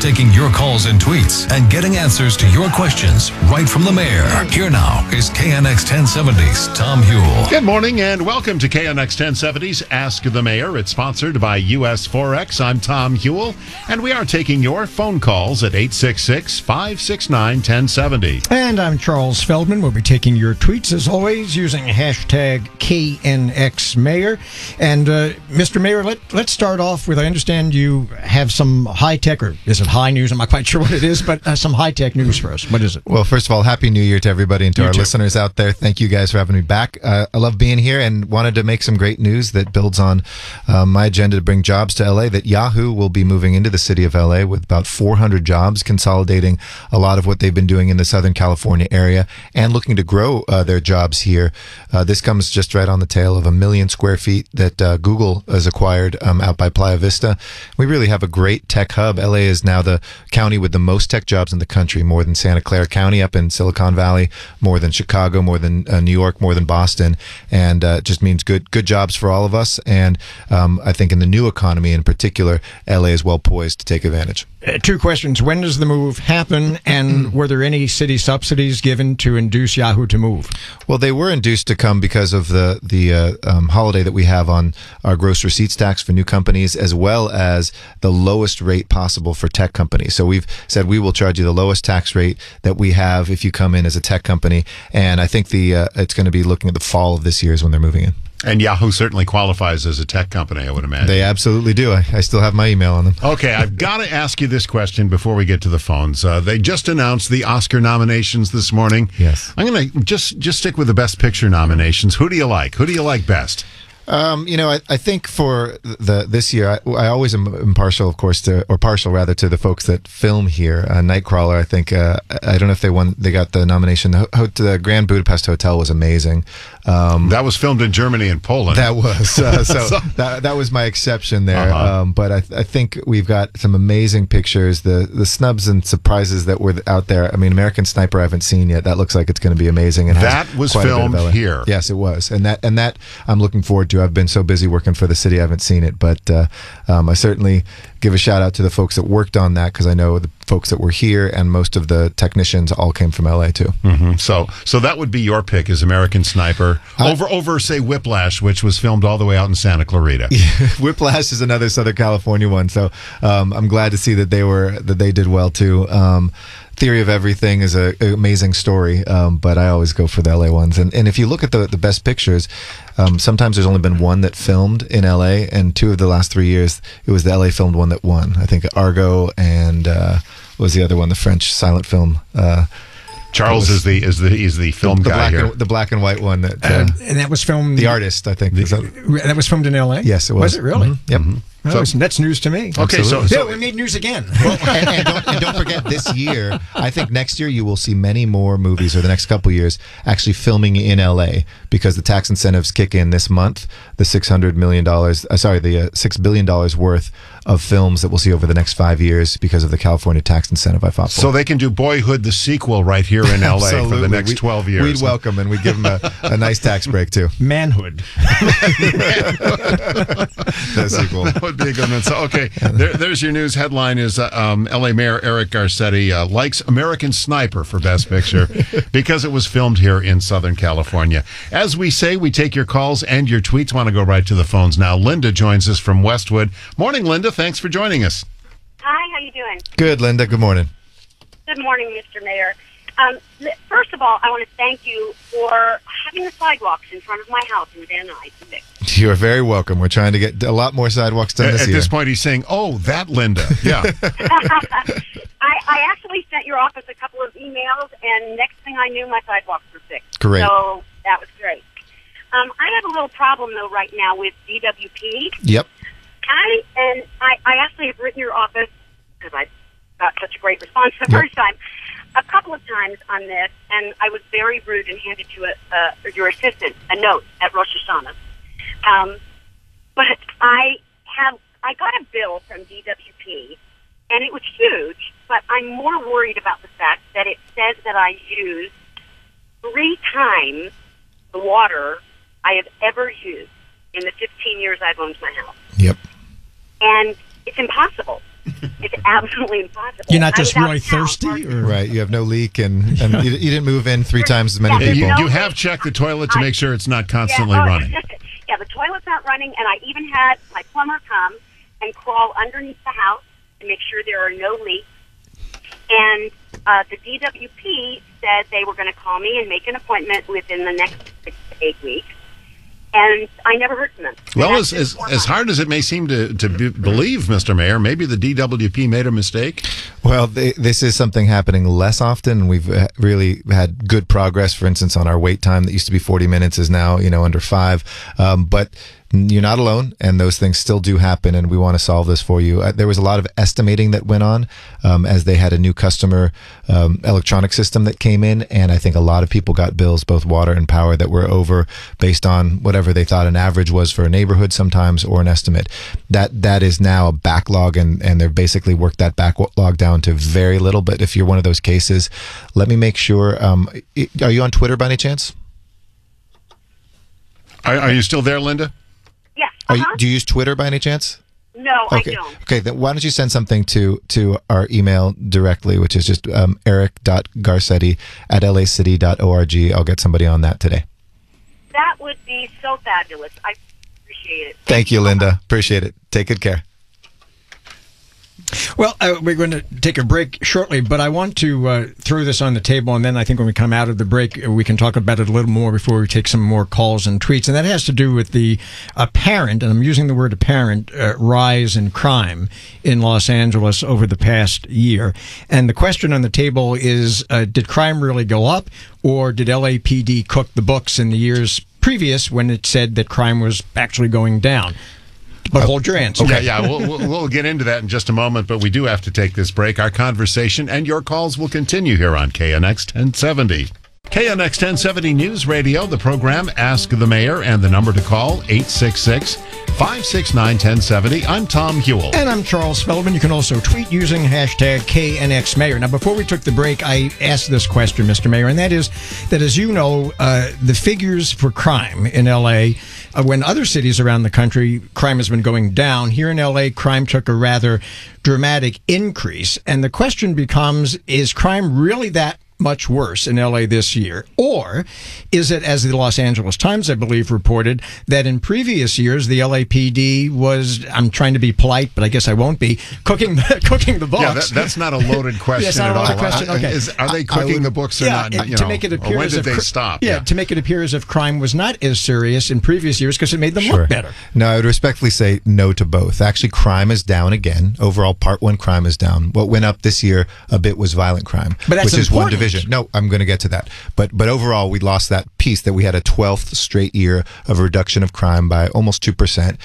taking your calls and tweets and getting answers to your questions right from the mayor. Here now is KNX 1070's Tom Huell. Good morning and welcome to KNX 1070's Ask the Mayor. It's sponsored by US Forex. I'm Tom Huell, and we are taking your phone calls at 866-569-1070. And I'm Charles Feldman. We'll be taking your tweets, as always, using hashtag KNXMayor. And Mr. Mayor, let's start off with, I understand you have some high-tech, or is it high news? I'm not quite sure what it is, but some high-tech news for us. What is it? Well, first of all, Happy New Year to everybody and to our listeners out there. Thank you guys for having me back. I love being here and wanted to make some great news that builds on my agenda to bring jobs to LA, that Yahoo will be moving into the city of LA with about 400 jobs, consolidating a lot of what they've been doing in the Southern California area and looking to grow their jobs here. This comes just right on the tail of 1 million square feet that Google has acquired out by Playa Vista. We really have a great tech hub. LA is now the county with the most tech jobs in the country, more than Santa Clara County up in Silicon Valley, more than Chicago, more than New York, more than Boston, and it just means good jobs for all of us. And I think in the new economy in particular, LA is well poised to take advantage. Two questions. When does the move happen, and were there any city subsidies given to induce Yahoo to move? Well, they were induced to come because of the holiday that we have on our gross receipts tax for new companies, as well as the lowest rate possible for tech companies. So we've said we will charge you the lowest tax rate that we have if you come in as a tech company. And I think it's going to be looking at the fall of this year is when they're moving in. And Yahoo certainly qualifies as a tech company, I would imagine. They absolutely do. I still have my email on them. Okay, I've got to ask you this question before we get to the phones. They just announced the Oscar nominations this morning. Yes. I'm going to just stick with the Best Picture nominations. Who do you like? Who do you like best? I think for this year, I always am impartial, of course, partial to the folks that film here. Nightcrawler, I think, I don't know if they got the nomination. The Grand Budapest Hotel was amazing. That was filmed in Germany and Poland. That was that was my exception there. But I think we've got some amazing pictures. The snubs and surprises that were out there. I mean, American Sniper I haven't seen yet. That looks like it's going to be amazing. And that was filmed here. Yes, it was, and that I'm looking forward to. I've been so busy working for the city, I haven't seen it, but I certainly give a shout out to the folks that worked on that, because I know the folks that were here and most of the technicians all came from LA too. Mm-hmm. So that would be your pick, is American Sniper over say Whiplash, which was filmed all the way out in Santa Clarita. Yeah, Whiplash is another Southern California one, so I'm glad to see that they did well too. Theory of Everything is an amazing story, but I always go for the LA ones. And if you look at the best pictures, sometimes there's only been one that filmed in LA, and 2 of the last 3 years, it was the LA filmed one that won. I think Argo and what was the other one, the French silent film. Charles is the film guy here. The black and white one that and that was filmed. The Artist, I think. That was filmed in LA? Yes, it was. Was it really? Mm-hmm. Yep. Mm-hmm. That's news to me. Okay, so we made news again. Well, and don't forget, this year, I think next year you will see many more movies, or the next couple years, actually filming in LA, because the tax incentives kick in this month. The $600 million, the $6 billion worth of films that we'll see over the next 5 years because of the California tax incentive I fought for. So they can do Boyhood the sequel right here in LA for the next 12 years. We'd welcome, and we'd give them a nice tax break too. Manhood. The sequel. That would be a good one. So, okay, there's your news headline is LA Mayor Eric Garcetti likes American Sniper for Best Picture because it was filmed here in Southern California. As we say, we take your calls and your tweets. Want to go right to the phones now. Linda joins us from Westwood. Morning, Linda. Thanks for joining us. Hi, how you doing? Good, Linda. Good morning. Good morning, Mr. Mayor. First of all, I want to thank you for having the sidewalks in front of my house in Van Nuys fixed. You're very welcome. We're trying to get a lot more sidewalks done this year. At this point, he's saying, "Oh, that Linda." Yeah. I actually sent your office a couple of emails, and next thing I knew, my sidewalks were fixed. Great. So that was great. I have a little problem though right now with DWP. Yep. I actually have written your office because I got such a great response the first time. A couple of times on this, and I was very rude and handed to your assistant a note at Rosh Hashanah. But I got a bill from DWP, and it was huge, but I'm more worried about the fact that it says that I use 3 times the water I have ever used in the 15 years I've owned my house. Yep. And it's impossible. It's absolutely impossible. You're not just I was really out of town, thirsty? Or? Right, you have no leak, and you didn't move in 3 times as many Yeah, people. You have checked the toilet to make sure it's not constantly Yeah, running. Yeah, the toilet's not running, and I even had my plumber come and crawl underneath the house to make sure there are no leaks. And the DWP said they were going to call me and make an appointment within the next 6 to 8 weeks. And I never heard from them. Well, And as that's been 4 as months. hard as it may seem to believe, Mr. Mayor, maybe the DWP made a mistake. Well, this is something happening less often. We've really had good progress. For instance, on our wait time that used to be 40 minutes is now, under 5. But you're not alone, and those things still do happen, and we want to solve this for you. There was a lot of estimating that went on as they had a new customer electronic system that came in, and I think a lot of people got bills, both water and power, that were over based on whatever they thought an average was for a neighborhood sometimes, or an estimate. That is now a backlog, and they've basically worked that backlog down to very little. But if you're one of those cases, let me make sure. Are you on Twitter by any chance? Are you still there, Linda? Yes. Do you use Twitter by any chance? No, Okay. I don't. Okay, then why don't you send something to our email directly, which is just eric.garcetti@lacity.org. I'll get somebody on that today. That would be so fabulous. I appreciate it. Thank you, Linda. Appreciate it. Take good care. Well, we're going to take a break shortly, but I want to throw this on the table, and then I think when we come out of the break, we can talk about it a little more before we take some more calls and tweets. And that has to do with the apparent, and I'm using the word apparent, rise in crime in Los Angeles over the past year. And the question on the table is, did crime really go up, or did LAPD cook the books in the years previous when it said that crime was actually going down? But hold your answer. Okay. Yeah, we'll get into that in just a moment, but we do have to take this break. Our conversation and your calls will continue here on KNX 1070. KNX 1070 News Radio, the program Ask the Mayor, and the number to call, 866-569-1070. I'm Tom Hewell. And I'm Charles Feldman. You can also tweet using hashtag KNXMayor. Now, before we took the break, I asked this question, Mr. Mayor, and that is that, as you know, the figures for crime in L.A., when other cities around the country, crime has been going down. Here in L.A., crime took a rather dramatic increase. And the question becomes, is crime really that much worse in LA this year? Or is it, as the Los Angeles Times, I believe, reported, that in previous years the LAPD was, I'm trying to be polite, but I guess I won't be, cooking the books? Yeah, that's not a loaded question Yes, not at a loaded all. question. Okay. Are they cooking the books or not? To make it appear or when as did if they stop? Yeah, to make it appear as if crime was not as serious in previous years because it made them look better. No, I would respectfully say no to both. Actually, crime is down again. Overall, Part 1 crime is down. What went up this year a bit was violent crime, But that's which is one important. division. No, I'm going to get to that. But overall, we lost that piece that we had a 12th straight year of reduction of crime by almost 2%.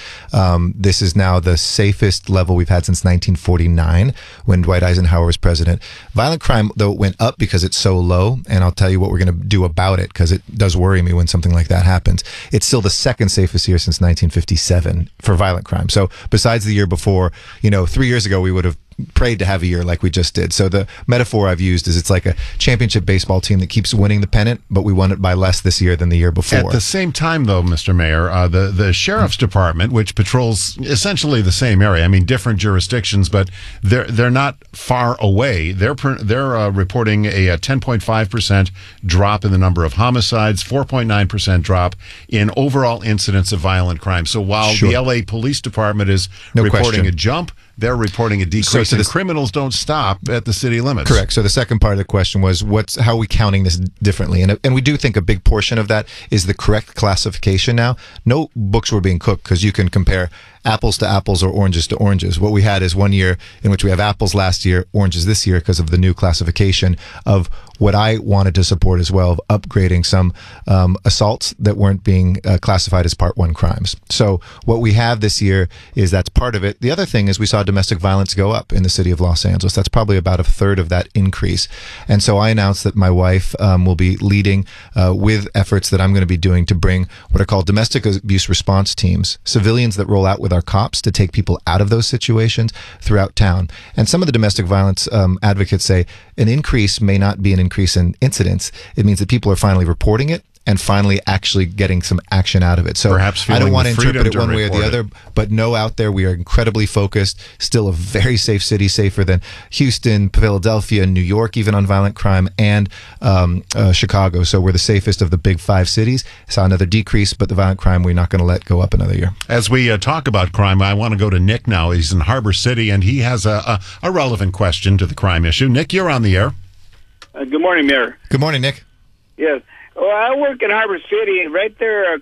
This is now the safest level we've had since 1949 when Dwight Eisenhower was president. Violent crime, though, went up because it's so low, and I'll tell you what we're going to do about it because it does worry me when something like that happens. It's still the second safest year since 1957 for violent crime. So besides the year before, 3 years ago, we would have prayed to have a year like we just did. So the metaphor I've used is it's like a championship baseball team that keeps winning the pennant, but we won it by less this year than the year before. At the same time, though, Mr. Mayor, the Sheriff's Department, which patrols essentially the same area, I mean, different jurisdictions, but they're not far away. They're reporting a 10.5% drop in the number of homicides, 4.9% drop in overall incidents of violent crime. So while the LA Police Department is reporting a jump, they're reporting a decrease. So criminals don't stop at the city limits. Correct. So the second part of the question was, how are we counting this differently? And we do think a big portion of that is the correct classification now. No books were being cooked because you can compare apples to apples or oranges to oranges. What we had is 1 year in which we have apples last year, oranges this year because of the new classification of what I wanted to support as well, of upgrading some assaults that weren't being classified as Part 1 crimes. So what we have this year is that's part of it. The other thing is we saw domestic violence go up in the city of Los Angeles. That's probably about a third of that increase. And so I announced that my wife will be leading with efforts that I'm going to be doing to bring what are called domestic abuse response teams, civilians that roll out with our cops to take people out of those situations throughout town. And some of the domestic violence advocates say an increase may not be an increase in incidents. It means that people are finally reporting it and finally actually getting some action out of it. So perhaps I don't want to freedom interpret it one way or the other, but no, out there we are incredibly focused. Still a very safe city, safer than Houston, Philadelphia, New York, even on violent crime, and Chicago. So we're the safest of the big 5 cities. Saw another decrease, but the violent crime we're not going to let go up another year. As we talk about crime, I want to go to Nick now. He's in Harbor City, and he has a relevant question to the crime issue. Nick, you're on the air. Good morning, Mayor. Good morning, Nick. Yes. Well, I work in Harbor City, right there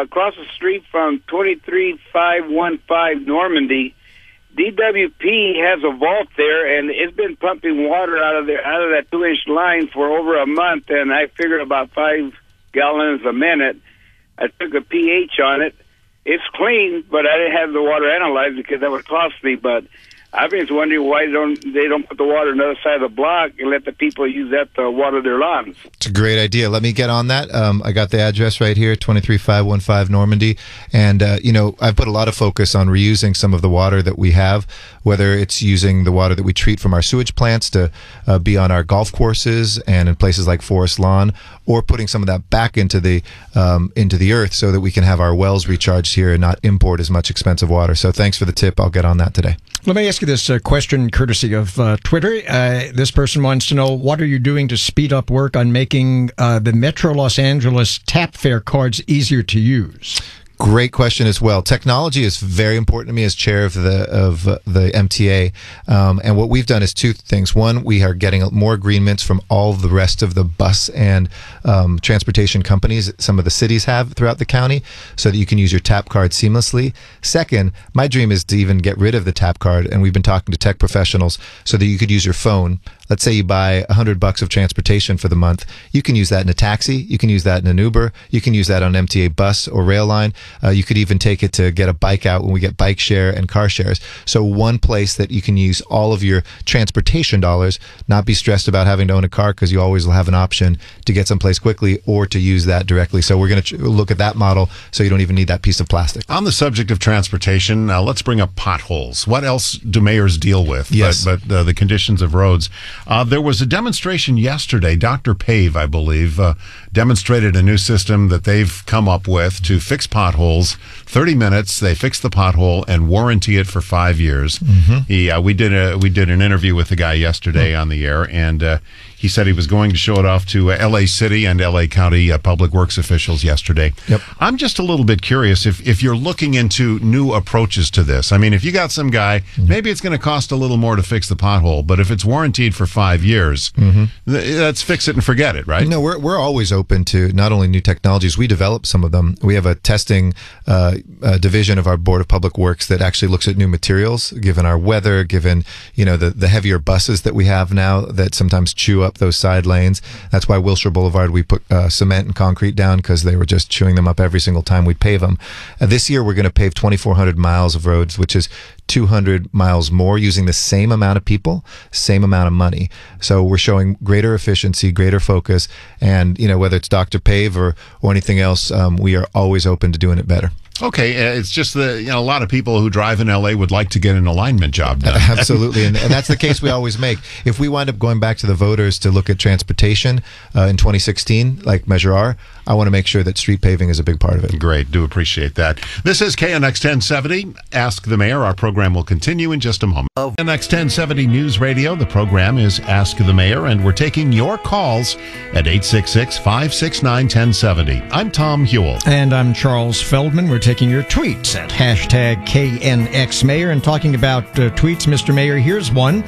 across the street from 23515 Normandy. DWP has a vault there, and it's been pumping water out of that 2-inch line for over a month, and I figured about 5 gallons a minute. I took a pH on it. It's clean, but I didn't have the water analyzed because that would cost me. But I've been wondering why they don't put the water on the other side of the block and let the people use that to water their lawns. It's a great idea. Let me get on that. I got the address right here, 23515 Normandy. And, I've put a lot of focus on reusing some of the water that we have, whether it's using the water that we treat from our sewage plants to be on our golf courses and in places like Forest Lawn, or putting some of that back into the earth so that we can have our wells recharged here and not import as much expensive water. So thanks for the tip. I'll get on that today. Let me ask you this question courtesy of Twitter. This person wants to know, what are you doing to speed up work on making the Metro Los Angeles tap fare cards easier to use? Great question as well. Technology is very important to me as chair of the MTA, and what we've done is 2 things. One, we are getting more agreements from all the rest of the bus and transportation companies that some of the cities have throughout the county, so that you can use your tap card seamlessly. Second, my dream is to even get rid of the tap card, and we've been talking to tech professionals so that you could use your phone. Let's say you buy $100 of transportation for the month. You can use that in a taxi. You can use that in an Uber. You can use that on an MTA bus or rail line. You could even take it to get a bike out when we get bike share and car shares. So one place that you can use all of your transportation dollars, not be stressed about having to own a car, because you always will have an option to get someplace quickly or to use that directly. So we're going to look at that model so you don't even need that piece of plastic. On the subject of transportation, let's bring up potholes. What else do mayors deal with? Yes. But the conditions of roads. There was a demonstration yesterday. Dr. Pave, I believe, demonstrated a new system that they've come up with to fix potholes. 30 minutes, they fix the pothole and warranty it for 5 years. Mm-hmm. We did an interview with the guy yesterday on the air, and he said he was going to show it off to L.A. City and L.A. County public works officials yesterday. Yep. I'm just a little bit curious if you're looking into new approaches to this. I mean, if you got some guy, maybe it's going to cost a little more to fix the pothole, but if it's warranted for 5 years, let's fix it and forget it, right? No, we're always open to not only new technologies. We develop some of them. We have a testing division of our Board of Public Works that actually looks at new materials, given our weather, given the heavier buses that we have now that sometimes chew up those side lanes. That's why Wilshire Boulevard, we put cement and concrete down, because they were just chewing them up every single time we pave them. This year we're going to pave 2,400 miles of roads, which is 200 miles more, using the same amount of people, same amount of money. So we're showing greater efficiency, greater focus, and whether it's Dr. Pave or anything else, we are always open to doing it better. Okay, it's just that a lot of people who drive in LA would like to get an alignment job done. Absolutely, and that's the case we always make. If we wind up going back to the voters to look at transportation in 2016, like Measure R, I want to make sure that street paving is a big part of it. Great, do appreciate that. This is KNX 1070. Ask the Mayor. Our program will continue in just a moment. KNX 1070 News Radio. The program is Ask the Mayor, and we're taking your calls at 866-569-1070. I'm Tom Hewell. And I'm Charles Feldman. We're taking your tweets at #KNXMayor and talking about tweets. Mr. Mayor, here's one.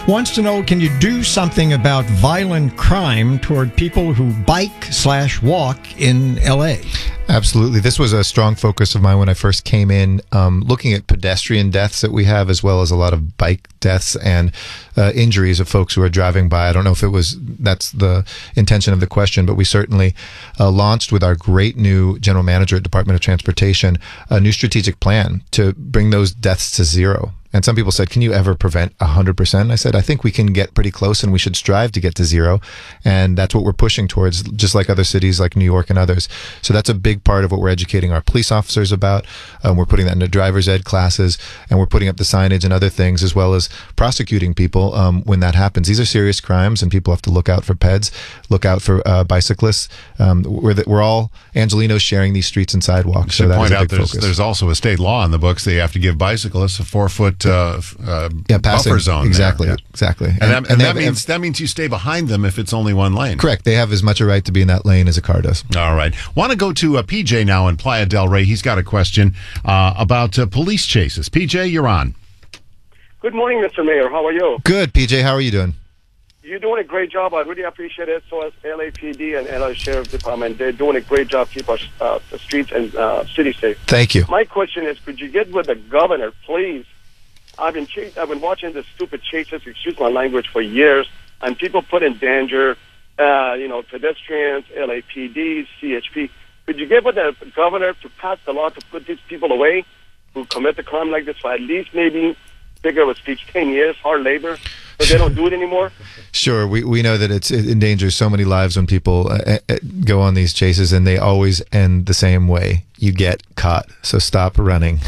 Wants to know, can you do something about violent crime toward people who bike/walk in L.A.? Absolutely. This was a strong focus of mine when I first came in, looking at pedestrian deaths that we have, as well as a lot of bike deaths and injuries of folks who are driving by. I don't know if that's the intention of the question, but we certainly launched with our great new general manager at Department of Transportation a new strategic plan to bring those deaths to zero. And some people said, can you ever prevent 100%? I said, I think we can get pretty close, and we should strive to get to zero. And that's what we're pushing towards, just like other cities like New York and others. So that's a big part of what we're educating our police officers about. We're putting that into driver's ed classes, and we're putting up the signage and other things, as well as prosecuting people when that happens. These are serious crimes, and people have to look out for peds, look out for bicyclists. We're all Angelinos sharing these streets and sidewalks. So that is a big focus. There's also a state law in the books that you have to give bicyclists a 4-foot buffer zone. Exactly, there. exactly. And that means you stay behind them if it's only one lane. Correct. They have as much a right to be in that lane as a car does. All right. Want to go to PJ now in Playa del Rey. He's got a question about police chases. PJ, you're on. Good morning, Mr. Mayor. How are you? Good, PJ. How are you doing? You're doing a great job. I really appreciate it. So as LAPD and LA Sheriff Department, they're doing a great job keep our the streets and city safe. Thank you. My question is, could you get with the governor, please? I've been watching the stupid chases, excuse my language, for years, and people put in danger, pedestrians, LAPD, CHP. Could you get with the governor to pass the law to put these people away who commit the crime like this for at least maybe, figure with speech, 10 years, hard labor, but they don't do it anymore? Sure. We know that it endangers so many lives when people go on these chases, and they always end the same way. You get caught. So stop running.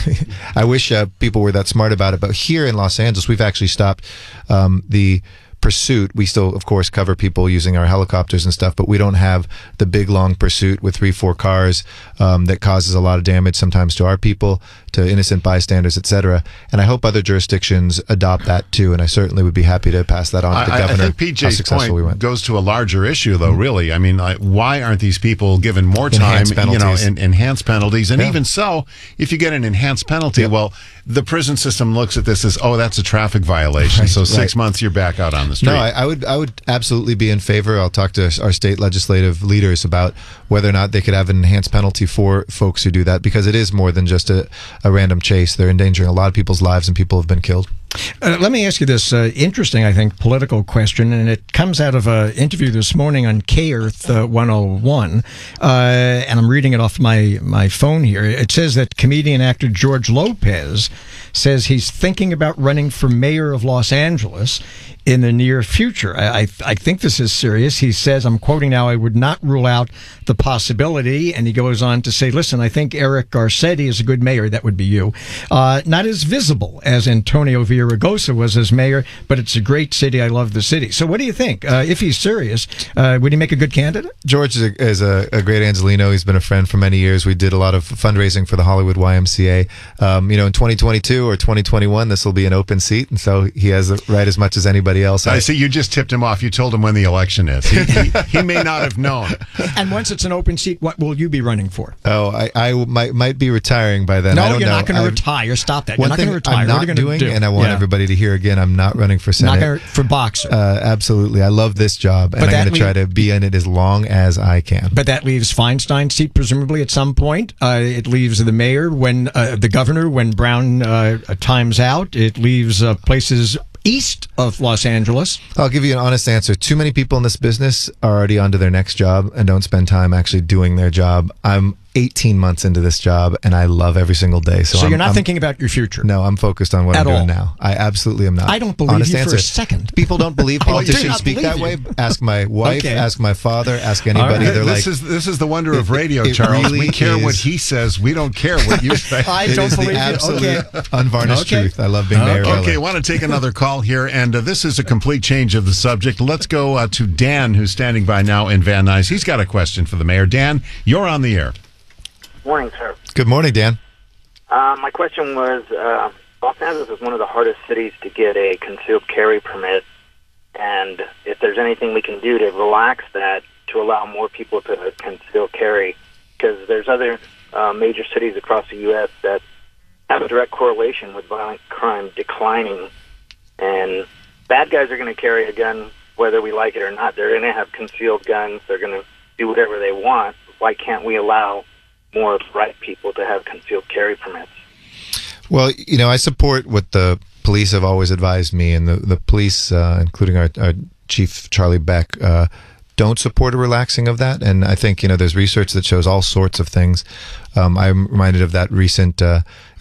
I wish people were that smart about it. But here in Los Angeles, we've actually stopped the pursuit. We still, of course, cover people using our helicopters and stuff, but we don't have the big, long pursuit with 3-4 cars that causes a lot of damage sometimes to our people, to innocent bystanders, etc. And I hope other jurisdictions adopt that too. And I certainly would be happy to pass that on to the governor. I think PJ's point goes to a larger issue, though. Really, I mean, why aren't these people given more time? Enhanced penalties. Enhanced penalties, and even so, if you get an enhanced penalty, well, the prison system looks at this as, oh, that's a traffic violation. So 6 months, you're back out on the street. No, I would absolutely be in favor. I'll talk to our state legislative leaders about whether or not they could have an enhanced penalty for folks who do that, because it is more than just a random chase. They're endangering a lot of people's lives, and people have been killed. Let me ask you this interesting, I think, political question, and it comes out of an interview this morning on K-Earth 101, and I'm reading it off my phone here. It says that comedian actor George Lopez says he's thinking about running for mayor of Los Angeles in the near future. I think this is serious. He says, I'm quoting now, I would not rule out the possibility. And he goes on to say, listen, I think Eric Garcetti is a good mayor. That would be you. Not as visible as Antonio Villaraigosa was as mayor, but it's a great city. I love the city. So what do you think? If he's serious, would he make a good candidate? George is a great Angelino. He's been a friend for many years. We did a lot of fundraising for the Hollywood YMCA. In 2022 or 2021, this will be an open seat. And so he has the right as much as anybody else. I see. You just tipped him off. You told him when the election is. He may not have known. And once it's an open seat, what will you be running for? Oh, I might be retiring by then. No, I don't you're know. not going to retire. Stop that. You're One not thing going to retire. I'm not doing, and I want everybody to hear again, I'm not running for Senate. Not gonna, for boxer. Absolutely. I love this job, and I'm going to try to be in it as long as I can. But that leaves Feinstein's seat, presumably, at some point. It leaves the mayor, the governor, when Brown times out. It leaves places east of Los Angeles. I'll give you an honest answer. Too many people in this business are already on to their next job and don't spend time actually doing their job. I'm 18 months into this job, and I love every single day. So you're not thinking about your future? No, I'm focused on what I'm doing now. I absolutely am not. I don't believe you for a second. People don't believe politicians speak that way. Ask my wife, ask my father, ask anybody. Right. They're this is the wonder of radio, Charles. Really we care what he says. We don't care what you say. I don't believe the absolute unvarnished truth. I love being mayor. Okay, I want to take another call here, and this is a complete change of the subject. Let's go to Dan, who's standing by now in Van Nuys. He's got a question for the mayor. Dan, you're on the air. Morning, sir. Good morning, Dan. My question was, Los Angeles is one of the hardest cities to get a concealed carry permit, and if there's anything we can do to relax that to allow more people to conceal carry, because there's other major cities across the U.S. that have a direct correlation with violent crime declining, and bad guys are going to carry a gun whether we like it or not. They're going to have concealed guns. They're going to do whatever they want. Why can't we allow more right people to have concealed carry permits? Well, I support what the police have always advised me, and the police, including our chief, Charlie Beck, don't support a relaxing of that. And I think, there's research that shows all sorts of things. I'm reminded of that recent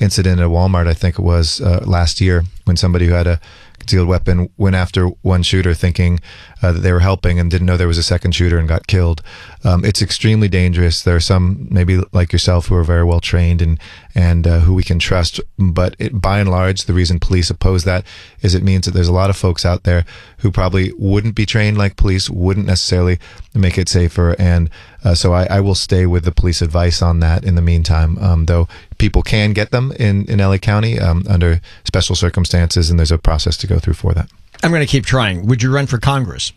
incident at Walmart, I think it was last year, when somebody who had a concealed weapon went after one shooter thinking that they were helping and didn't know there was a second shooter and got killed. It's extremely dangerous. There are some, maybe like yourself, who are very well trained and who we can trust. But by and large, the reason police oppose that is it means that there's a lot of folks out there who probably wouldn't be trained like police, wouldn't necessarily make it safer. And so I will stay with the police advice on that in the meantime, though people can get them in LA County under special circumstances, and there's a process to go through for that. I'm going to keep trying. Would you run for Congress?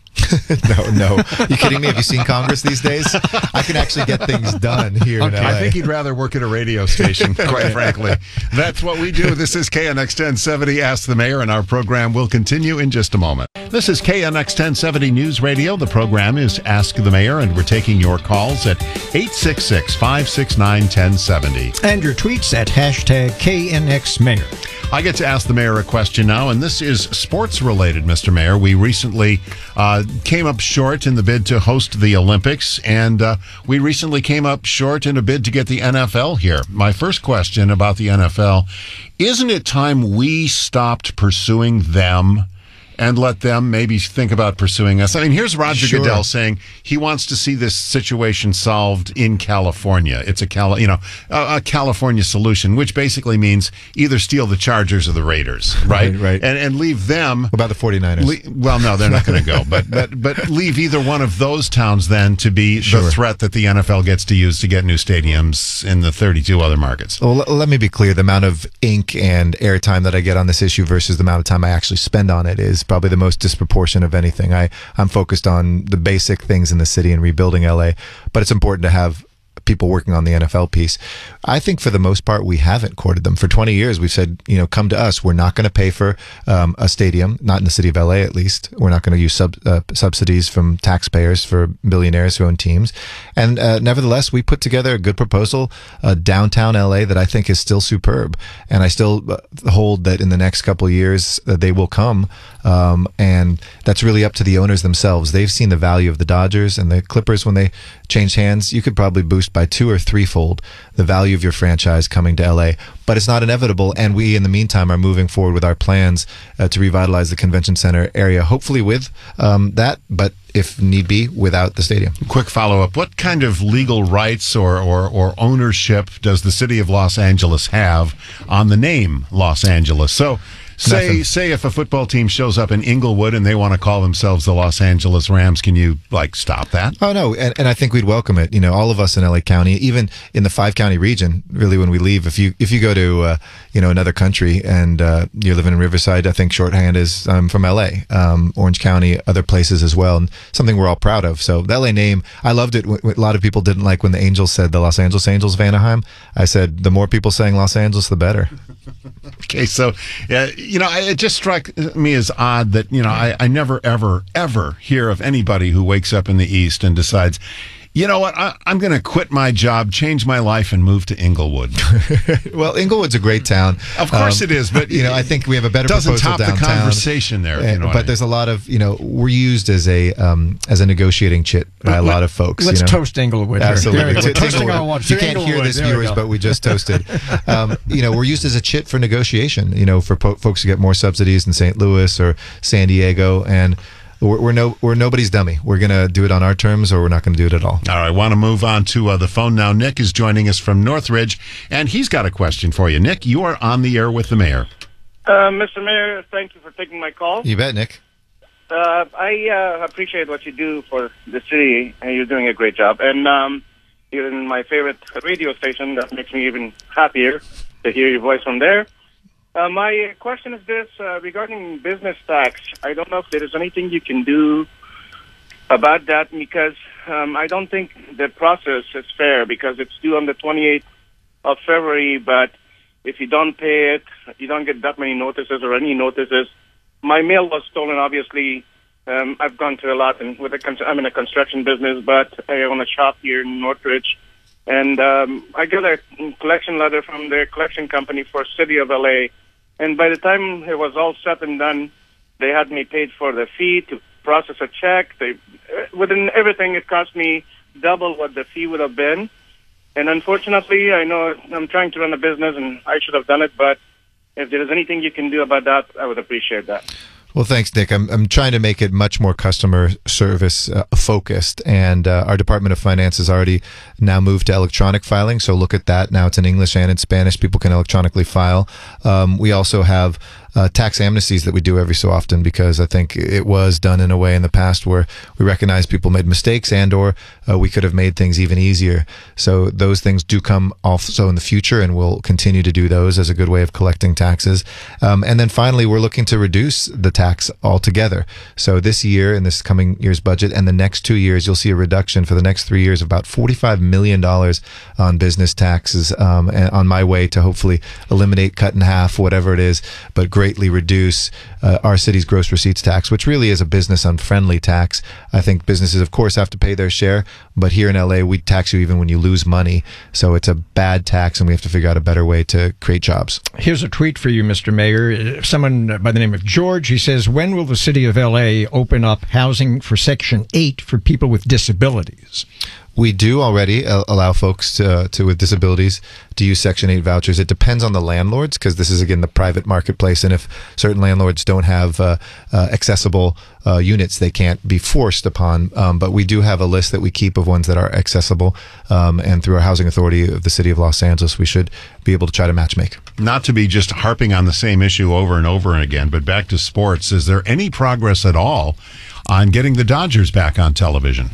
No. You kidding me? Have you seen Congress these days? I can actually get things done here in LA. I think he'd rather work at a radio station, quite frankly. That's what we do. This is KNX 1070 Ask the Mayor, and our program will continue in just a moment. This is KNX 1070 News Radio. The program is Ask the Mayor, and we're taking your calls at 866-569-1070. And your tweets at #KNXMayor. I get to ask the mayor a question now, and this is sports-related, Mr. Mayor. We recently came up short in the bid to host the Olympics, and we recently came up short in a bid to get the NFL here. My first question about the NFL, isn't it time we stopped pursuing them and let them maybe think about pursuing us? I mean, here's Roger Goodell saying he wants to see this situation solved in California. It's a California solution, which basically means either steal the Chargers or the Raiders, right? Right. And leave them. What about the 49ers? Well, no, they're not going to go. But leave either one of those towns then to be the threat that the NFL gets to use to get new stadiums in the 32 other markets. Well, let me be clear. The amount of ink and airtime that I get on this issue versus the amount of time I actually spend on it is probably the most disproportionate of anything. I'm focused on the basic things in the city and rebuilding LA, but it's important to have people working on the NFL piece. I think for the most part, we haven't courted them. For 20 years, we've said, come to us. We're not going to pay for a stadium, not in the city of LA at least. We're not going to use subsidies from taxpayers for billionaires who own teams. And nevertheless, we put together a good proposal, downtown LA, that I think is still superb. And I still hold that in the next couple of years, they will come. And that's really up to the owners themselves. They've seen the value of the Dodgers and the Clippers when they changed hands. You could probably boost by 2 or 3-fold the value of your franchise coming to LA, but it's not inevitable. And we, in the meantime, are moving forward with our plans to revitalize the convention center area, hopefully with that, but if need be, without the stadium. Quick follow-up. What kind of legal rights or ownership does the city of Los Angeles have on the name Los Angeles? So say if a football team shows up in Inglewood and they want to call themselves the Los Angeles Rams, can you stop that? Oh no, and I think we'd welcome it. All of us in LA County, even in the 5-county region, really, when we leave, if you go to another country and you're living in Riverside, I think shorthand is from LA, Orange County, other places as well, and something we're all proud of. So the LA name, I loved it. A lot of people didn't like when the Angels said the Los Angeles Angels of Anaheim. I said the more people saying Los Angeles, the better. Okay, so it just struck me as odd that I never ever hear of anybody who wakes up in the East and decides, you know what, I'm going to quit my job, change my life, and move to Inglewood. Well, Inglewood's a great town. Of course it is, but I think we have a better proposal downtown. Doesn't top the conversation there. But there's a lot of, we're used as a negotiating chit by a lot of folks. Let's toast Inglewood. Absolutely. You can't hear this, viewers, but we just toasted. We're used as a chit for negotiation, for folks to get more subsidies in St. Louis or San Diego, and we're nobody's dummy. We're going to do it on our terms, or we're not going to do it at all. All right, I want to move on to the phone now. Nick is joining us from Northridge, and he's got a question for you. Nick, you are on the air with the mayor. Mr. Mayor, thank you for taking my call. You bet, Nick. I appreciate what you do for the city, and you're doing a great job. And you're in my favorite radio station. That makes me even happier to hear your voice from there. My question is this, regarding business tax. I don't know if there is anything you can do about that, because I don't think the process is fair, because it's due on the 28th of February, but if you don't pay it, you don't get that many notices or any notices. My mail was stolen, obviously. I've gone through a lot, and I'm in a construction business, but I own a shop here in Northridge. And I got a collection letter from their collection company for City of LA. And by the time it was all said and done, they had me paid for the fee process a check. Within everything, it cost me double what the fee would have been. And unfortunately, I know I'm trying to run a business and I should have done it, but if there is anything you can do about that, I would appreciate that. Well, thanks, Nick. I'm trying to make it much more customer service focused, and our Department of Finance has already now moved to electronic filing. So look at that. Now it's in English and in Spanish. People can electronically file. We also have tax amnesties that we do every so often, because I think it was done in a way in the past where we recognize people made mistakes and/or we could have made things even easier. So those things do come also in the future, and we'll continue to do those as a good way of collecting taxes. And then finally, we're looking to reduce the tax altogether. So this year, in this coming year's budget, and the next 2 years, you'll see a reduction for the next 3 years of about $45 million on business taxes, and on my way to hopefully eliminate, cut in half, whatever it is, but greatly reduce our city's gross receipts tax, which really is a business unfriendly tax. I think businesses, of course, have to pay their share, but here in LA, we tax you even when you lose money. So it's a bad tax, and we have to figure out a better way to create jobs. Here's a tweet for you, Mr. Mayor. Someone by the name of George, he says, when will the city of LA open up housing for Section 8 for people with disabilities? We do already allow folks with disabilities to use Section 8 vouchers. It depends on the landlords, because this is, again, the private marketplace. And if certain landlords don't have accessible units, they can't be forced upon. But we do have a list that we keep of ones that are accessible. And through our housing authority of the city of Los Angeles, we should be able to try to matchmake. Not to be just harping on the same issue over and over again, but back to sports. Is there any progress at all on getting the Dodgers back on television?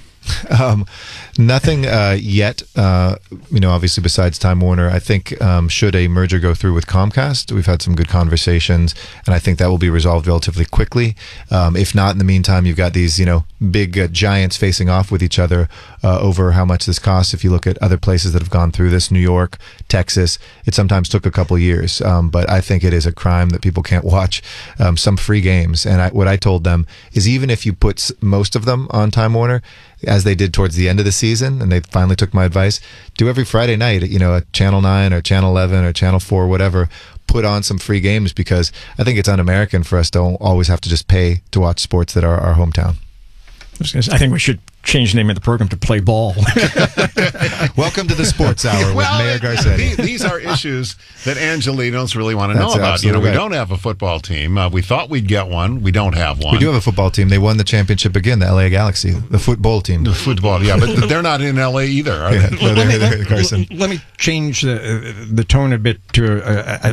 Nothing yet, obviously besides Time Warner. I think should a merger go through with Comcast, we've had some good conversations, and I think that will be resolved relatively quickly. If not, in the meantime, you've got these, big giants facing off with each other over how much this costs. If you look at other places that have gone through this, New York, Texas, it sometimes took a couple years. But I think it is a crime that people can't watch some free games. And what I told them is, even if you put most of them on Time Warner, as they did towards the end of the season, and they finally took my advice, do every Friday night, at Channel 9 or Channel 11 or Channel 4, whatever, put on some free games, because I think it's un-American for us to always have to just pay to watch sports that are our hometown. I think we should change the name of the program to Play Ball. Welcome to the Sports Hour with Mayor Garcetti. These are issues that Angelinos really want to know about. Right. We don't have a football team. We thought we'd get one. We don't have one. We do have a football team. They won the championship again, the LA Galaxy, the football team. The football, yeah, but they're not in LA either, are they? No, they're Carson. Let me change the tone a bit to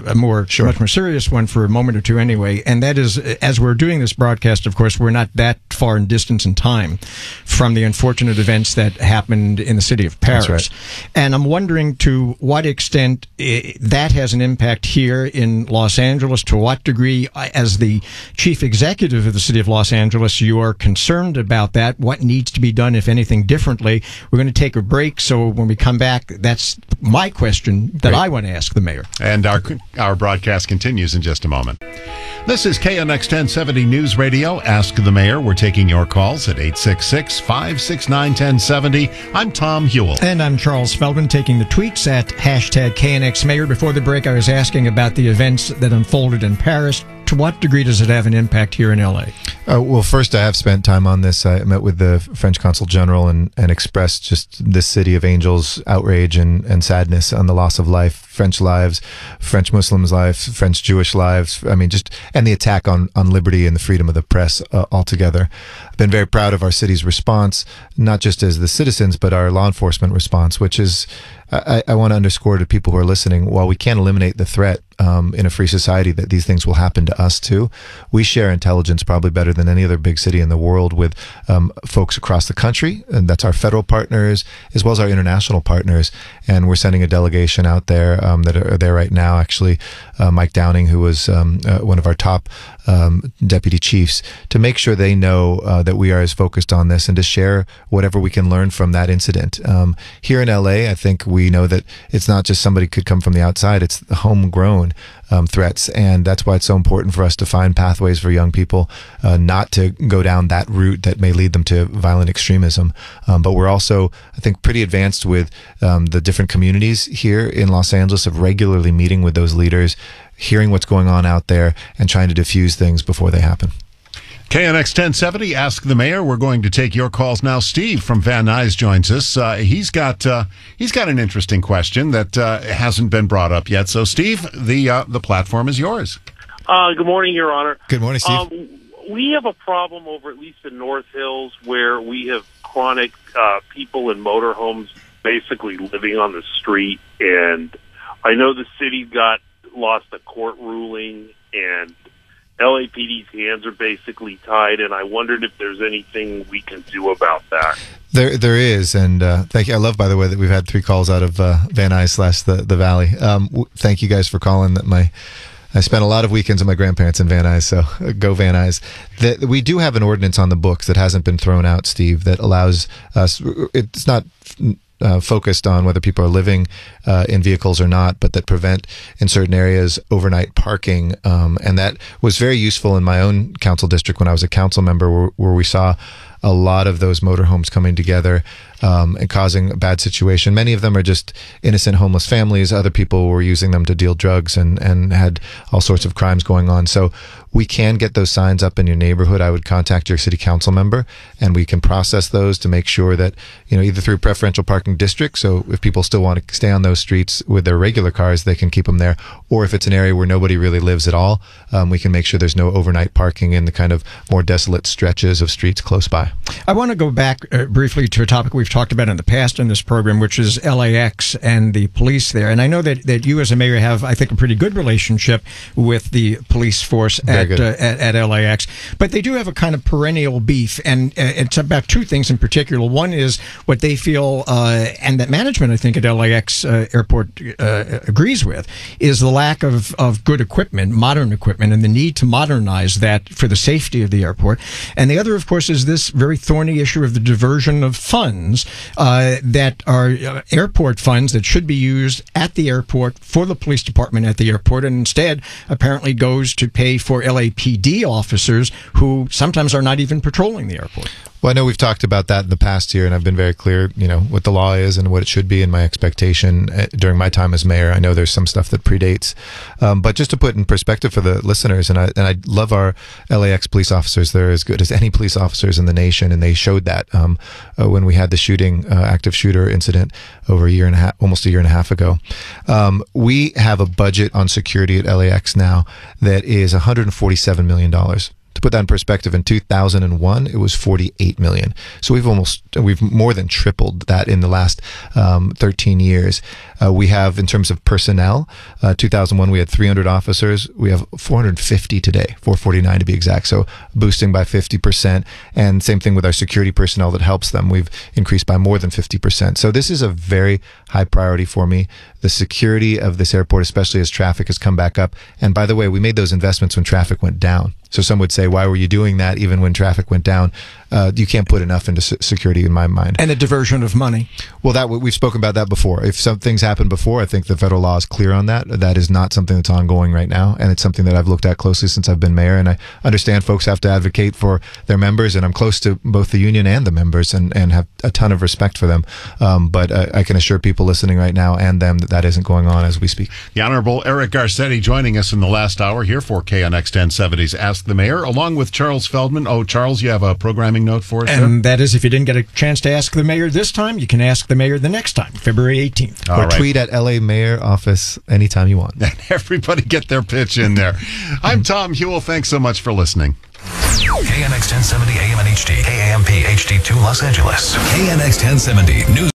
a much more serious one for a moment or two anyway, and that is, as we're doing this broadcast, of course, we're not that far in distance in time from the unfortunate events that happened in the city of Paris. That's right. And I'm wondering to what extent that has an impact here in Los Angeles, to what degree, as the chief executive of the city of Los Angeles, you are concerned about that, what needs to be done, if anything, differently. We're going to take a break, so when we come back, that's my question that I want to ask the mayor. And our broadcast continues in just a moment. This is KNX 1070 News Radio. Ask the Mayor. We're taking your calls at 866-569-1070. I'm Tom Hewell. And I'm Charles Feldman, taking the tweets at #KNXMayor. Before the break, I was asking about the events that unfolded in Paris. To what degree does it have an impact here in L.A.? Well, first, I have spent time on this. I met with the French Consul General and expressed just this city of angels' outrage and sadness on the loss of life, French lives, French Muslims' lives, French Jewish lives. I mean, and the attack on liberty and the freedom of the press altogether. I've been very proud of our city's response, not just as the citizens, but our law enforcement response, which is, I want to underscore to people who are listening, while we can't eliminate the threat in a free society that these things will happen to us too, we share intelligence probably better than any other big city in the world with folks across the country, and that's our federal partners as well as our international partners. And we're sending a delegation out there that are there right now, actually, Mike Downing, who was one of our top deputy chiefs, to make sure they know that we are as focused on this and to share whatever we can learn from that incident. Here in LA, I think we know that it's not just somebody could come from the outside, it's the homegrown threats, and that's why it's so important for us to find pathways for young people not to go down that route that may lead them to violent extremism. But we're also, I think, pretty advanced with the different communities here in Los Angeles of regularly meeting with those leaders, hearing what's going on out there, and trying to diffuse things before they happen. KNX 1070, Ask the Mayor. We're going to take your calls now. Steve from Van Nuys joins us. He's got an interesting question that hasn't been brought up yet. So, Steve, the platform is yours. Good morning, Your Honor. Good morning, Steve. We have a problem over at least in North Hills where we have chronic people in motorhomes basically living on the street. And I know the city lost a court ruling, and LAPD's hands are basically tied, and I wondered if there's anything we can do about that. There is, and thank you. I love, by the way, that we've had 3 calls out of Van Nuys / the Valley. Thank you guys for calling. I spent a lot of weekends with my grandparents in Van Nuys, so go Van Nuys. We do have an ordinance on the books that hasn't been thrown out, Steve, that allows us. It's not focused on whether people are living in vehicles or not, but that prevent in certain areas overnight parking. And that was very useful in my own council district when I was a council member, where we saw a lot of those motorhomes coming together and causing a bad situation. Many of them are just innocent homeless families. Other people were using them to deal drugs and had all sorts of crimes going on. So we can get those signs up in your neighborhood. I would contact your city council member, and we can process those to make sure that, either through preferential parking districts, so if people still want to stay on those streets with their regular cars, they can keep them there. Or if it's an area where nobody really lives at all, we can make sure there's no overnight parking in the kind of more desolate stretches of streets close by. I want to go back briefly to a topic we've talked about in the past in this program, which is LAX and the police there. And I know that you as a mayor have, I think, a pretty good relationship with the police force at LAX. But they do have a kind of perennial beef, and it's about 2 things in particular. One is what they feel, and that management, I think, at LAX Airport agrees with, is the lack of good equipment, modern equipment, and the need to modernize that for the safety of the airport. And the other, of course, is this very thorny issue of the diversion of funds that are airport funds that should be used at the airport for the police department at the airport, and instead apparently goes to pay for LAPD officers who sometimes are not even patrolling the airport. Well, I know we've talked about that in the past year, and I've been very clear, what the law is and what it should be, and my expectation during my time as mayor. I know there's some stuff that predates, but just to put in perspective for the listeners, and I love our LAX police officers. They're as good as any police officers in the nation, and they showed that when we had the shooting, active shooter incident over almost a year and a half ago. We have a budget on security at LAX now that is $147 million. To put that in perspective, in 2001, it was $48 million. So we've more than tripled that in the last 13 years. We have, in terms of personnel, 2001 we had 300 officers. We have 450 today, 449 to be exact. So boosting by 50%. And same thing with our security personnel that helps them. We've increased by more than 50%. So this is a very high priority for me. The security of this airport, especially as traffic has come back up. And by the way, we made those investments when traffic went down. So some would say, why were you doing that even when traffic went down? You can't put enough into security in my mind. And the diversion of money. Well, we've spoken about that before. If some things happened before, I think the federal law is clear on that. That is not something that's ongoing right now, and it's something that I've looked at closely since I've been mayor. And I understand folks have to advocate for their members, and I'm close to both the union and the members, and have a ton of respect for them. But I can assure people listening right now and them that isn't going on as we speak. The Honorable Eric Garcetti joining us in the last hour here for KNX 1070's Ask the Mayor, along with Charles Feldman. Oh, Charles, you have a programming note for us? And that is, if you didn't get a chance to ask the mayor this time, you can ask the mayor the next time, February 18th. Or tweet at LA Mayor Office anytime you want. Everybody get their pitch in there. I'm Tom Hewell. Thanks so much for listening. KNX 1070 AM and HD, KAMP HD2 Los Angeles. KNX 1070 News.